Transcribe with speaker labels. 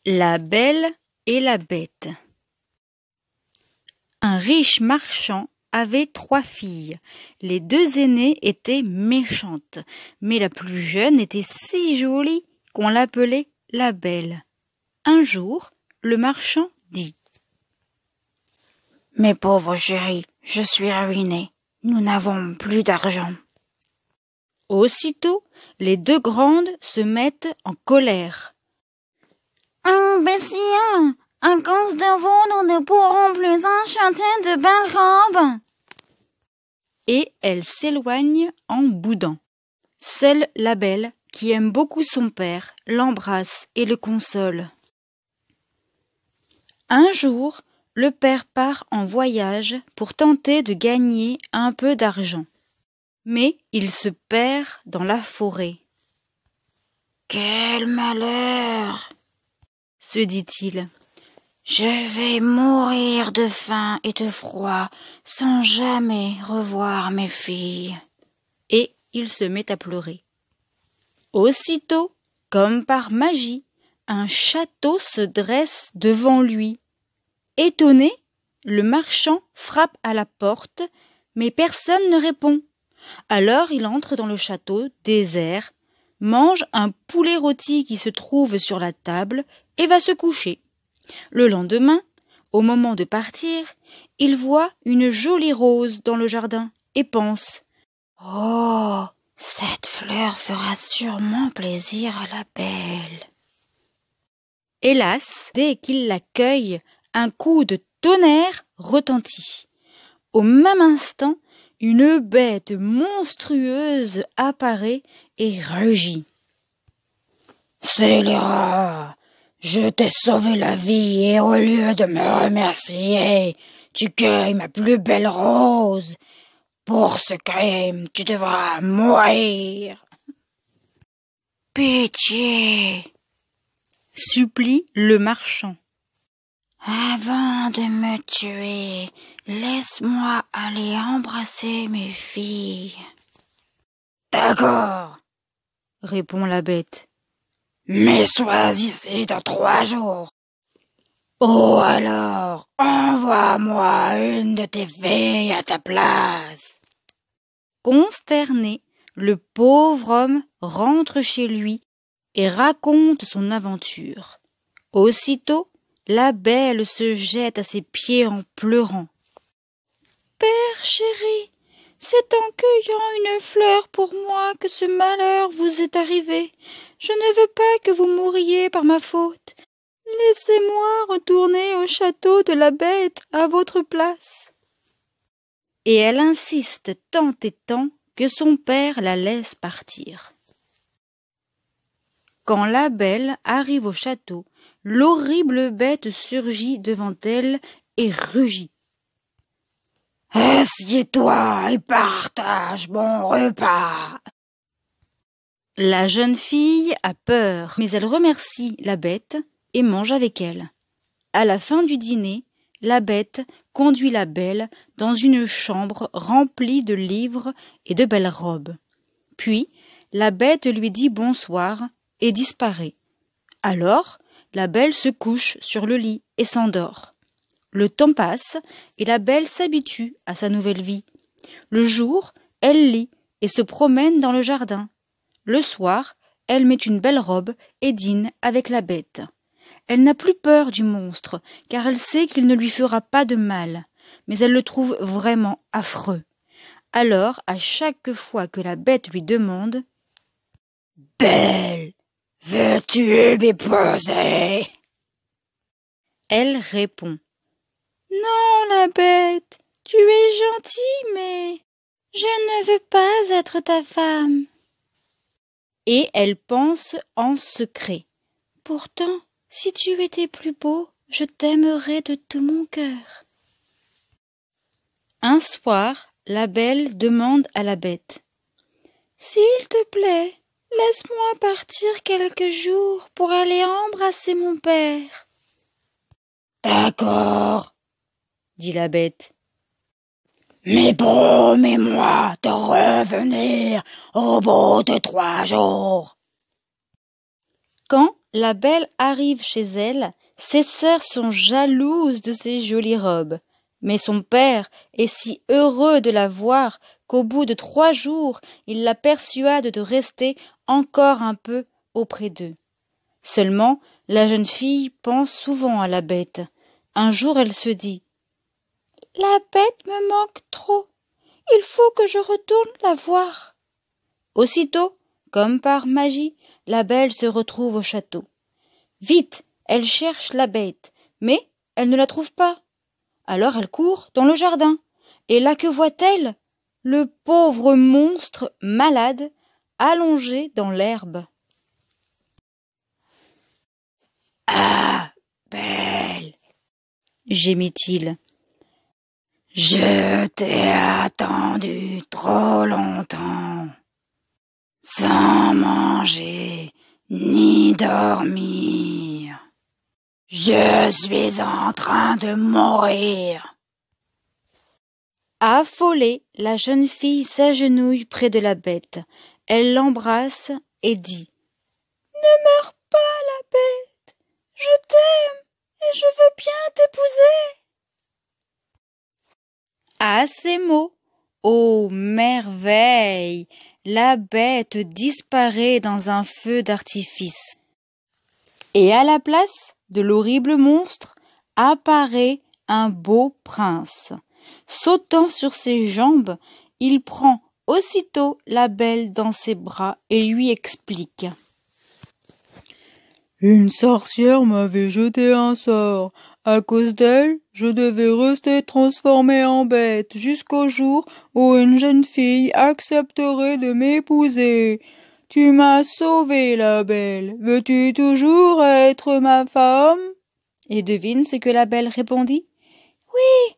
Speaker 1: La Belle et la Bête. Un riche marchand avait 3 filles. Les 2 aînées étaient méchantes, mais la plus jeune était si jolie qu'on l'appelait la Belle. Un jour, le marchand dit: « Mes pauvres chéris, je suis ruiné. Nous n'avons plus d'argent. » Aussitôt, les 2 grandes se mettent en colère. « Imbécile! À cause de vous, nous ne pourrons plus acheter de belles robes. » Et elles s'éloignent en boudant. Seule la Belle, qui aime beaucoup son père, l'embrasse et le console. Un jour, le père part en voyage pour tenter de gagner un peu d'argent. Mais il se perd dans la forêt. « Quel malheur !» se dit-il. « Je vais mourir de faim et de froid sans jamais revoir mes filles. » Et il se met à pleurer. Aussitôt, comme par magie, un château se dresse devant lui. Étonné, le marchand frappe à la porte, mais personne ne répond. Alors il entre dans le château désert, mange un poulet rôti qui se trouve sur la table et va se coucher. Le lendemain, au moment de partir, il voit une jolie rose dans le jardin et pense: « Oh, cette fleur fera sûrement plaisir à la Belle. » Hélas, dès qu'il la cueille, un coup de tonnerre retentit. Au même instant, une bête monstrueuse apparaît et rugit. « Scélérat! Je t'ai sauvé la vie et au lieu de me remercier, tu cueilles ma plus belle rose. Pour ce crime, tu devras mourir. » « Pitié !» supplie le marchand. « Avant de me tuer, laisse-moi aller embrasser mes filles. »« D'accord, » répond la bête. « Mais sois ici dans 3 jours. Oh alors, envoie-moi une de tes filles à ta place. » Consterné, le pauvre homme rentre chez lui et raconte son aventure. Aussitôt, la Belle se jette à ses pieds en pleurant. « Père chéri, c'est en cueillant une fleur pour moi que ce malheur vous est arrivé. Je ne veux pas que vous mouriez par ma faute. Laissez-moi retourner au château de la Bête à votre place. » Et elle insiste tant et tant que son père la laisse partir. Quand la Belle arrive au château, l'horrible bête surgit devant elle et rugit. « Assieds-toi et partage mon repas. » La jeune fille a peur, mais elle remercie la bête et mange avec elle. À la fin du dîner, la bête conduit la Belle dans une chambre remplie de livres et de belles robes. Puis, la bête lui dit bonsoir et disparaît. Alors, la Belle se couche sur le lit et s'endort. Le temps passe et la Belle s'habitue à sa nouvelle vie. Le jour, elle lit et se promène dans le jardin. Le soir, elle met une belle robe et dîne avec la bête. Elle n'a plus peur du monstre, car elle sait qu'il ne lui fera pas de mal, mais elle le trouve vraiment affreux. Alors, à chaque fois que la bête lui demande « Belle, veux-tu m'épouser ?» elle répond: « Non, la bête, tu es gentille, mais je ne veux pas être ta femme. » Et elle pense en secret: « Pourtant, si tu étais plus beau, je t'aimerais de tout mon cœur. » Un soir, la Belle demande à la bête: « S'il te plaît, laisse-moi partir quelques jours pour aller embrasser mon père. »« D'accord, » dit la bête. « Mais promets-moi de revenir au bout de 3 jours. » Quand la belle arrive chez elle, ses sœurs sont jalouses de ses jolies robes. Mais son père est si heureux de la voir qu'au bout de 3 jours, il la persuade de rester encore un peu auprès d'eux. Seulement, la jeune fille pense souvent à la bête. Un jour, elle se dit « La bête me manque trop. Il faut que je retourne la voir. » Aussitôt, comme par magie, la belle se retrouve au château. Vite, elle cherche la bête, mais elle ne la trouve pas. Alors elle court dans le jardin, et là que voit-elle? Le pauvre monstre malade, allongé dans l'herbe. « Ah, belle, gémit-il, je t'ai attendu trop longtemps, sans manger ni dormir. Je suis en train de mourir. » Affolée, la jeune fille s'agenouille près de la bête. Elle l'embrasse et dit « Ne meurs pas, la bête, je t'aime et je veux bien t'épouser. » À ces mots, ô merveille, la bête disparaît dans un feu d'artifice. Et à la place de l'horrible monstre apparaît un beau prince. Sautant sur ses jambes, il prend aussitôt la belle dans ses bras et lui explique. « Une sorcière m'avait jeté un sort. À cause d'elle, je devais rester transformée en bête jusqu'au jour où une jeune fille accepterait de m'épouser. Tu m'as sauvée, la belle. Veux-tu toujours être ma femme? » Et devine ce que la belle répondit. « Oui,